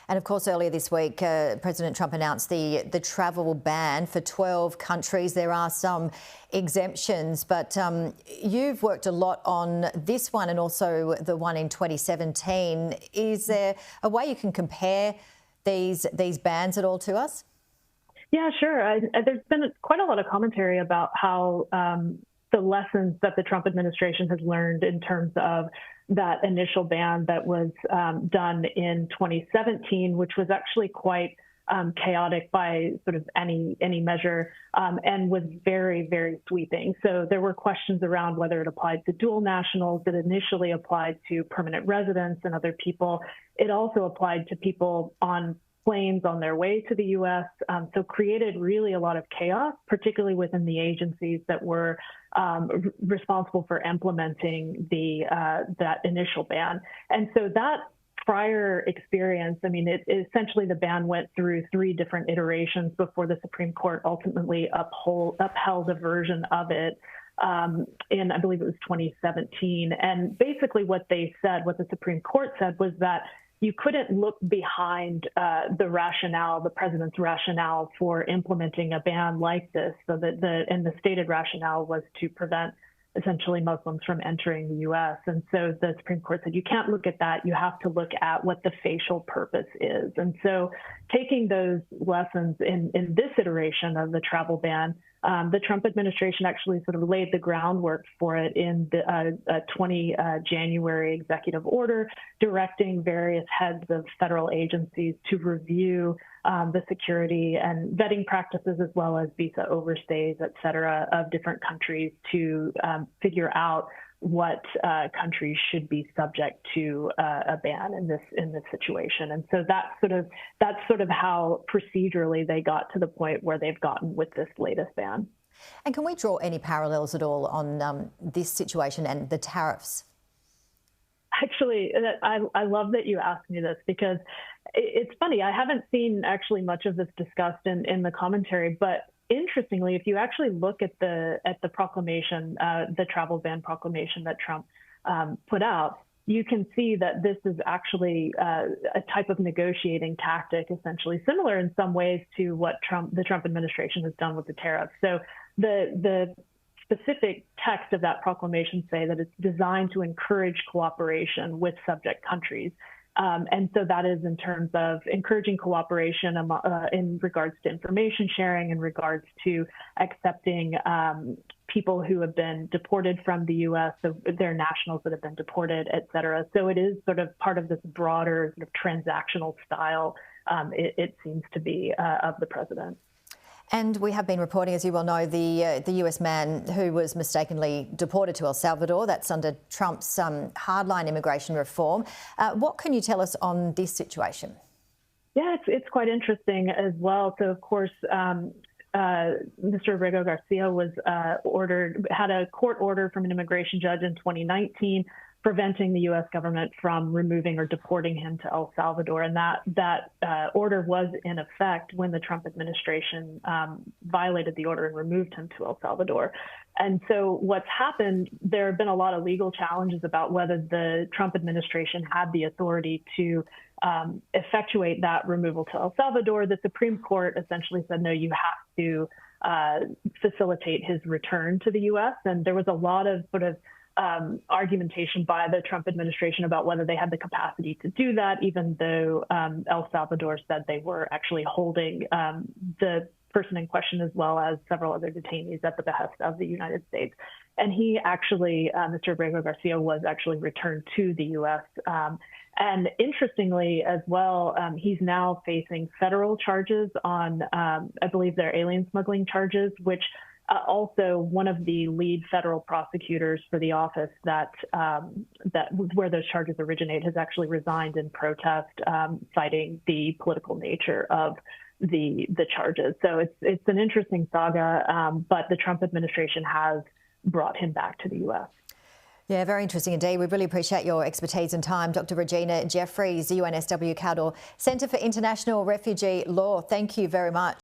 And of course, earlier this week, President Trump announced the travel ban for 12 countries. There are some exemptions, but you've worked a lot on this one and also the one in 2017. Is there a way you can compare these bans at all to us? Yeah, sure. There's been quite a lot of commentary about how the lessons that the Trump administration has learned in terms of that initial ban that was done in 2017, which was actually quite chaotic by sort of any measure, and was very, very sweeping. So there were questions around whether it applied to dual nationals. It initially applied to permanent residents and other people. It also applied to people on planes on their way to the U.S., so created really a lot of chaos, particularly within the agencies that were responsible for implementing that initial ban. And so that prior experience, I mean, essentially the ban went through 3 different iterations before the Supreme Court ultimately upheld a version of it in, I believe it was 2017. And basically what they said, what the Supreme Court said, was that you couldn't look behind the rationale, the president's rationale for implementing a ban like this. So that the stated rationale was to prevent essentially Muslims from entering the U.S. And so the Supreme Court said, you can't look at that. You have to look at what the facial purpose is. And so taking those lessons in this iteration of the travel ban, the Trump administration actually sort of laid the groundwork for it in the 20 January executive order directing various heads of federal agencies to review the security and vetting practices, as well as visa overstays, et cetera, of different countries to figure out what countries should be subject to a ban in this situation. And so that's sort of how procedurally they got to the point where they've gotten with this latest ban. And can we draw any parallels at all on this situation and the tariffs? Actually, I love that you asked me this, because it's funny. I haven't seen actually much of this discussed in the commentary, but interestingly, if you actually look at the proclamation, the travel ban proclamation that Trump put out, you can see that this is actually a type of negotiating tactic, essentially similar in some ways to what the Trump administration has done with the tariffs. So the specific text of that proclamation say that it's designed to encourage cooperation with subject countries. And so that is in terms of encouraging cooperation in regards to information sharing, in regards to accepting people who have been deported from the U.S., so their nationals that have been deported, et cetera. So it is sort of part of this broader sort of transactional style, it seems to be, of the president. And we have been reporting, as you well know, the US man who was mistakenly deported to El Salvador. That's under Trump's hardline immigration reform. What can you tell us on this situation? Yeah, it's quite interesting as well. So, of course, Mr. Abrego Garcia was had a court order from an immigration judge in 2019 preventing the U.S. government from removing or deporting him to El Salvador. And that order was in effect when the Trump administration violated the order and removed him to El Salvador. And so what's happened, there have been a lot of legal challenges about whether the Trump administration had the authority to effectuate that removal to El Salvador. The Supreme Court essentially said, no, you have to facilitate his return to the U.S. And there was a lot of sort of argumentation by the Trump administration about whether they had the capacity to do that, even though El Salvador said they were actually holding the person in question as well as several other detainees at the behest of the United States. And he actually, Mr. Abrego Garcia, was actually returned to the U.S. And interestingly as well, he's now facing federal charges on, I believe they're alien smuggling charges, which also one of the lead federal prosecutors for the office that where those charges originate has actually resigned in protest, citing the political nature of the charges. So it's an interesting saga, but the Trump administration has brought him back to the U.S. Yeah, very interesting indeed. We really appreciate your expertise and time. Dr. Regina Jeffries, UNSW Kaldor Centre for International Refugee Law. Thank you very much.